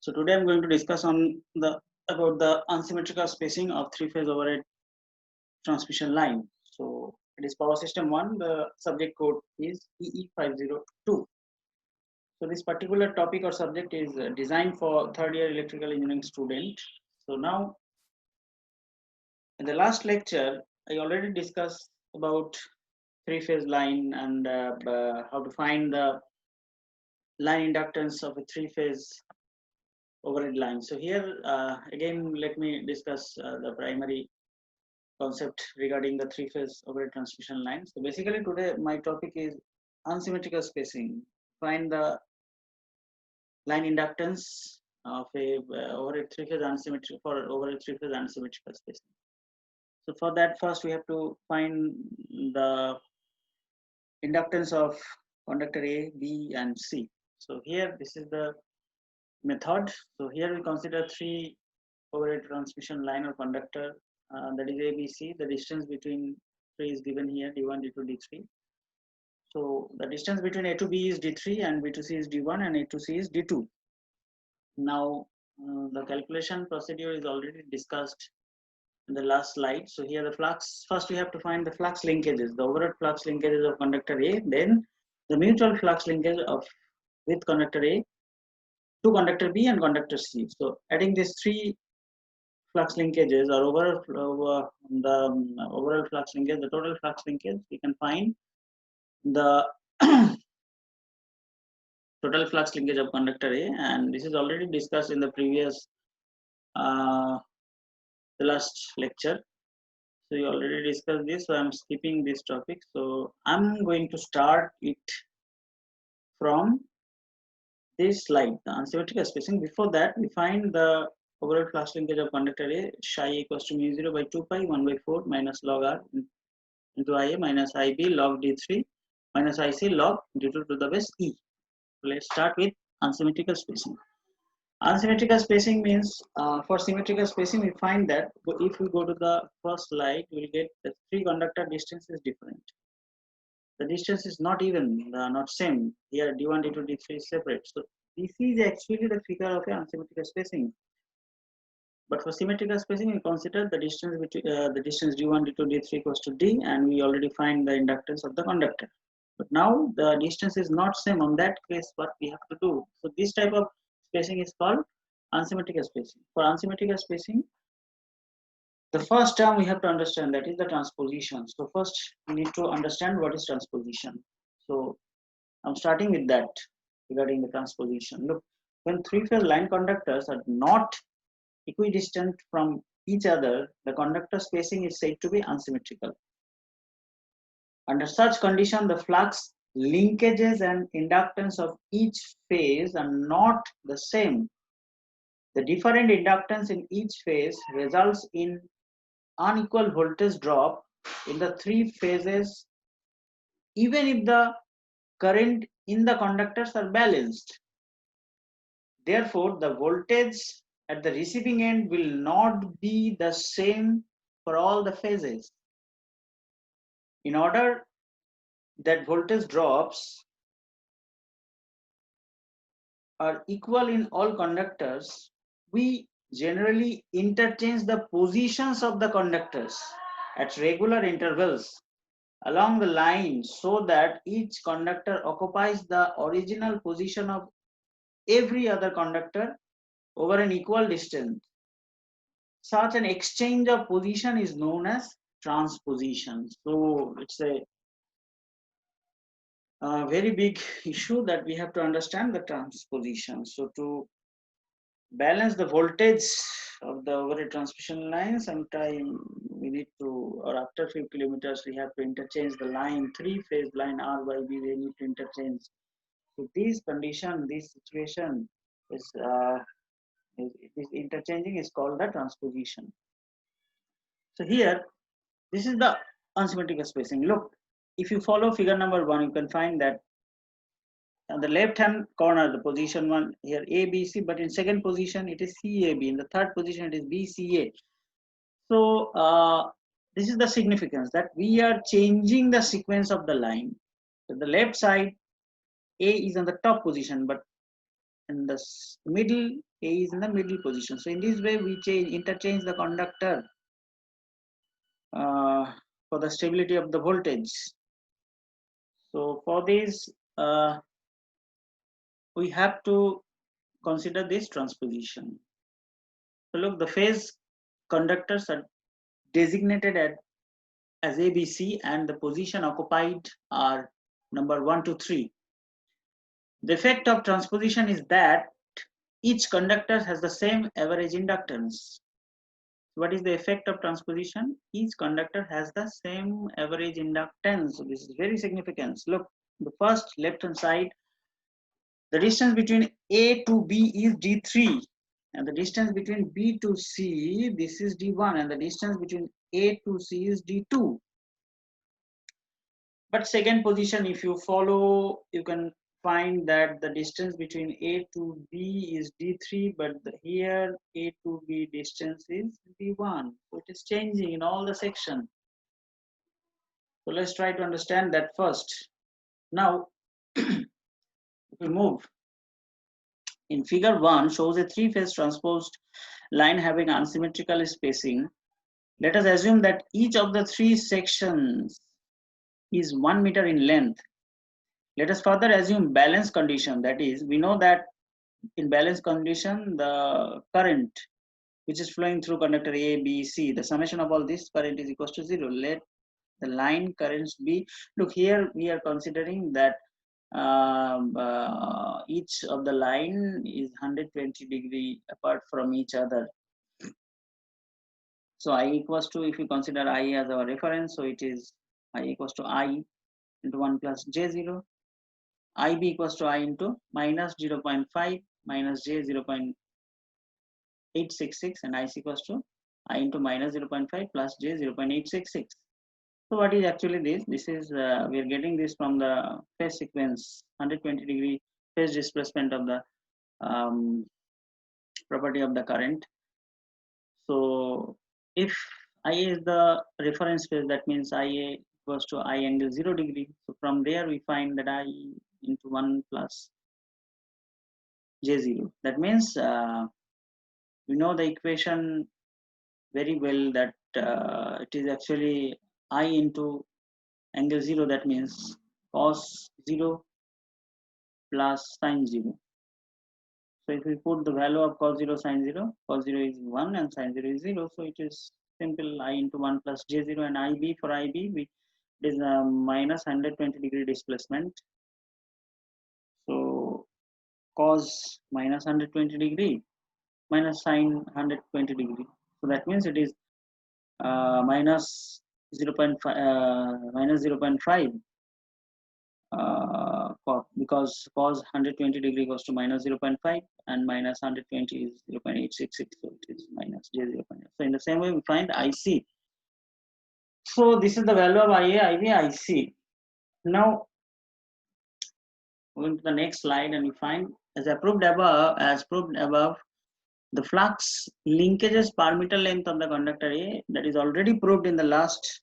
So today I'm going to discuss about the unsymmetrical spacing of three-phase overhead transmission line. So it is power system 1. The subject code is EE502. So this particular topic or subject is designed for third year electrical engineering student. So now in the last lecture I already discussed about three-phase line and how to find the line inductance of a three-phase overhead line. So here again let me discuss the primary concept regarding the three-phase overhead transmission line. So basically today my topic is unsymmetrical spacing. Find the line inductance of a overhead three-phase unsymmetrical for overhead three-phase unsymmetrical spacing. So for that first we have to find the inductance of conductor A, B and C. So here this is the method. So here we consider three overhead transmission line or conductor that is ABC. The distance between three is given here, D1, D2, D3. So the distance between A to B is D3 and B to C is D1 and A to C is D2. Now the calculation procedure is already discussed in the last slide. So here the flux, first we have to find the flux linkages, the overhead flux linkages of conductor A, then the mutual flux linkage of with conductor A to conductor B and conductor C. So adding these three flux linkages or overall flux linkage, the total flux linkage, we can find the total flux linkage of conductor A, and this is already discussed in the previous the last lecture. So we already discussed this, so I'm skipping this topic. So I'm going to start it from this slide, the unsymmetrical spacing. Before that, we find the overall flux linkage of conductor A, psi equals to mu 0 by 2 pi 1 by 4 minus log r into Ia minus Ib log D3 minus Ic log D2 to the base E. So let's start with unsymmetrical spacing. Unsymmetrical spacing means for symmetrical spacing we find that if we go to the first slide we will get the three conductor distance is different. The distance is not even, not same. Here D1, D2, D3 is separate. So this is actually the figure of an unsymmetrical spacing. But for symmetrical spacing, we consider the distance between the distance D1, D2, D3 equals to D, and we already find the inductance of the conductor. But now the distance is not same. On that case, what we have to do? So this type of spacing is called unsymmetrical spacing. For unsymmetrical spacing, the first term we have to understand, that is the transposition. So first we need to understand what is transposition. So I'm starting with that regarding the transposition. Look, when three-phase line conductors are not equidistant from each other, the conductor spacing is said to be unsymmetrical. Under such condition, the flux linkages and inductance of each phase are not the same. The different inductance in each phase results in unequal voltage drop in the three phases, even if the current in the conductors are balanced. Therefore, the voltage at the receiving end will not be the same for all the phases. In order that voltage drops are equal in all conductors, we generally interchange the positions of the conductors at regular intervals along the line so that each conductor occupies the original position of every other conductor over an equal distance. Such an exchange of position is known as transposition. So it's a very big issue that we have to understand the transposition. So to balance the voltage of the overhead transmission line, sometime we need to, or after 5 kilometers, we have to interchange the line, three-phase line R by B, we need to interchange. So this condition, this situation is this interchanging is called the transposition. So here, this is the unsymmetrical spacing. Look, if you follow figure number 1, you can find that on the left hand corner, the position 1 here ABC, but in second position it is CAB, in the third position it is BCA. So this is the significance that we are changing the sequence of the line. So the left side A is on the top position, but in the middle A is in the middle position. So in this way we interchange the conductor for the stability of the voltage. So for this we have to consider this transposition. So look, the phase conductors are designated as ABC and the position occupied are number 1 to 3. The effect of transposition is that each conductor has the same average inductance. What is the effect of transposition? Each conductor has the same average inductance. So this is very significant. Look, the first left hand side, the distance between A to B is D3, and the distance between B to C, this is D1, and the distance between A to C is D2. But second position, if you follow, you can find that the distance between A to B is D3, but here A to B distance is D1. So it is changing in all the section. So let's try to understand that first. Now, if we move, in figure 1 shows a three-phase transposed line having unsymmetrical spacing. Let us assume that each of the three sections is 1 meter in length. Let us further assume balance condition. That is, we know that in balance condition, the current which is flowing through conductor A, B, C, the summation of all this current is equal to 0. Let the line currents be, look here we are considering that each of the line is 120 degree apart from each other. So I equals to, if you consider I as our reference, so it is I equals to I into 1 plus J0. IB equals to I into minus 0.5 minus J 0.866, and IC equals to I into minus 0.5 plus J 0.866. So what is actually this? This is we are getting this from the phase sequence 120 degree phase displacement of the property of the current. So if IA is the reference phase, that means IA equals to I angle 0 degree. So from there we find that I into 1 plus J0. That means we know the equation very well, that it is actually I into angle 0, that means cos 0 plus sin 0. So if we put the value of cos 0 sin 0, cos 0 is 1 and sin 0 is 0, so it is simple I into 1 plus J0, and IB, for IB it is minus 120 degree displacement. So cos minus 120 degree minus sin 120 degree. So that means it is minus 0.5 because cos 120 degree goes to minus 0.5 and minus 120 is 0.866, so it is minus J 0. So in the same way we find IC. So this is the value of IA, IB, IC. Now going to the next slide, and we find as proved above, the flux linkages per meter length of the conductor A, that is already proved in the last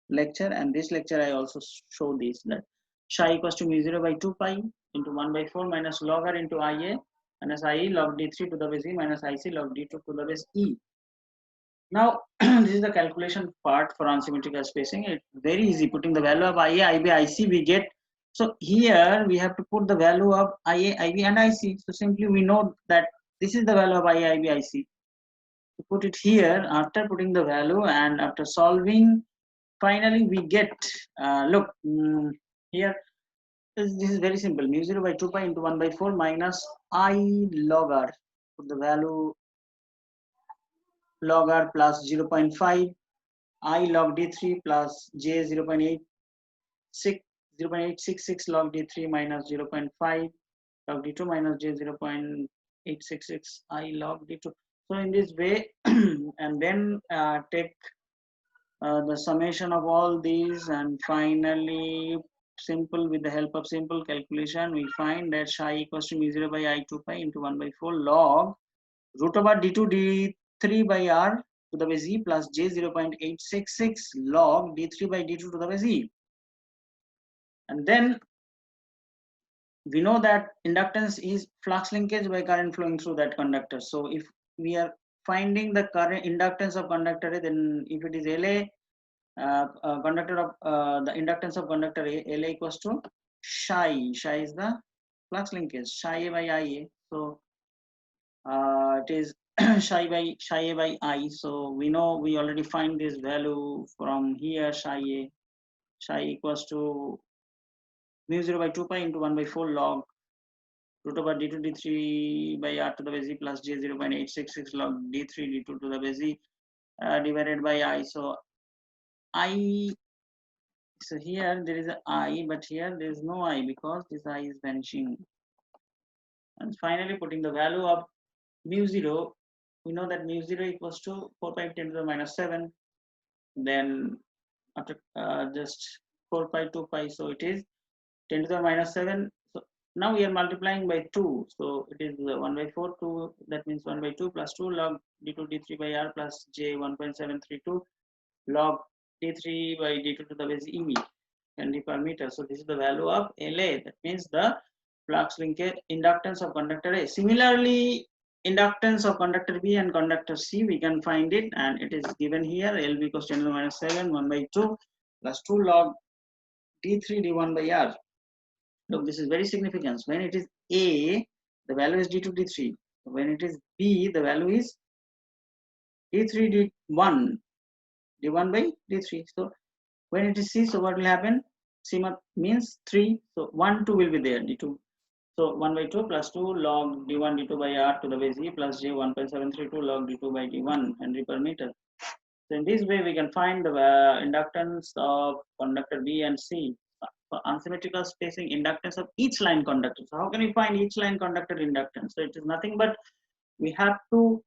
lecture, and this lecture I also show this, that psi equals to mu0 by 2 pi into 1 by 4 minus log r into IA minus IE log d3 to the base e minus IC log d2 to the base e. Now this is the calculation part for unsymmetrical spacing. It's very easy, putting the value of IA, IB, IC we get. So here we have to put the value of IA, IB and IC. So simply we know that this is the value of IA, IB, IC. To put it here, after putting the value and after solving, finally we get, look, here this is very simple, mu0 by 2 pi into 1 by 4 minus I log r, put the value log r plus 0.5, I log d3 plus j 0.866 log d3 minus 0.5 log d2 minus j 0.866 I log d2. So in this way and then take the summation of all these, and finally simple, with the help of simple calculation we find that psi equals to mu0 by I2 pi into 1 by 4 log root over d2 d3 by r to the base e plus j 0.866 log d3 by d2 to the base e. And then we know that inductance is flux linkage by current flowing through that conductor. So if we are finding the current inductance of conductor A, then if it is La, conductor of the inductance of conductor A, La equals to psi is the flux linkage, psi A by Ia. So it is psi A by I. So we know, we already find this value from here. Psi equals to mu 0 by 2 pi into 1 by 4 log root over d2 d3 by r to the base z plus j 0.866 log d3 d2 to the base z divided by I. So I, so here there is a I, but here there is no I because this I is vanishing. And finally putting the value of mu 0, we know that mu 0 equals to 4 pi 10 to the minus 7. Then after just 4 pi 2 pi, so it is 10 to the minus 7. So now we are multiplying by 2. So it is 1 by 4, 2, that means 1 by 2 plus 2 log d2 d3 by r plus j 1.732 log d3 by d2 to the base e Henry per meter. So this is the value of La. That means the flux linkage inductance of conductor A. Similarly, inductance of conductor B and conductor C, we can find it, and it is given here. LB equals 10 to the minus 7, 1 by 2 plus 2 log d3 d1 by r. Look, this is very significant. When it is A, the value is d2 d3. When it is B, the value is d3 d1 by d3. So when it is C, so what will happen? C means 3. So 1, 2 will be there, d2. So 1 by 2 plus 2 log d1 d2 by r to the base e plus j 1.732 log d2 by d1 Henry per meter. So in this way, we can find the inductance of conductor B and C. For unsymmetrical spacing, inductance of each line conductor. So how can we find each line conductor inductance? So it is nothing but we have to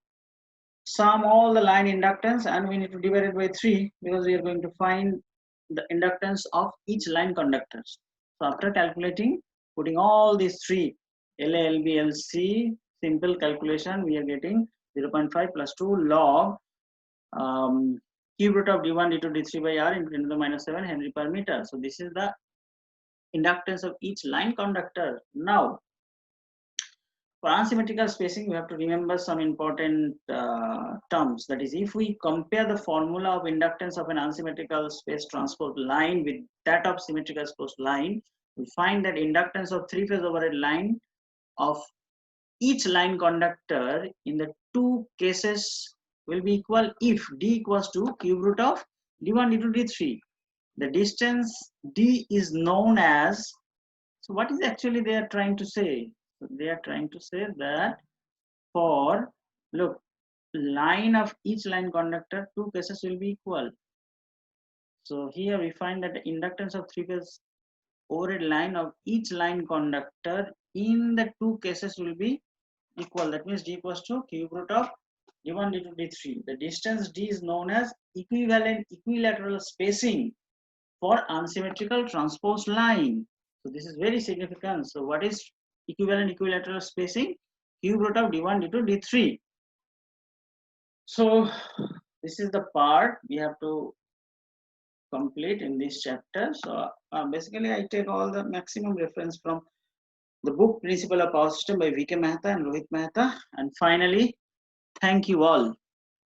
sum all the line inductance and we need to divide it by 3 because we are going to find the inductance of each line conductors. So after calculating, putting all these 3, LA, LB, LC, simple calculation, we are getting 0.5 plus 2 log cube root of d1 d2 d3 by r into 10 to the minus 7 Henry per meter. So this is the inductance of each line conductor. Now for unsymmetrical spacing, we have to remember some important terms. That is, if we compare the formula of inductance of an unsymmetrical space transport line with that of symmetrical space line, we find that inductance of three-phase overhead line of each line conductor in the two cases will be equal if d equals to cube root of d1 d2 d3. The distance d is known as, so what is actually they are trying to say? So they are trying to say that for, look, line of each line conductor, two cases will be equal. So here we find that the inductance of three-phase overhead line of each line conductor in the two cases will be equal. That means d equals to cube root of d1 d2 d3. The distance d is known as equivalent equilateral spacing for unsymmetrical transposed line. So this is very significant. So what is equivalent equilateral spacing? Cube root of d1 d2 d3. So this is the part we have to complete in this chapter. So basically I take all the maximum reference from the book Principle of Power System by V.K. Mehta and Rohit Mehta. And finally, thank you all.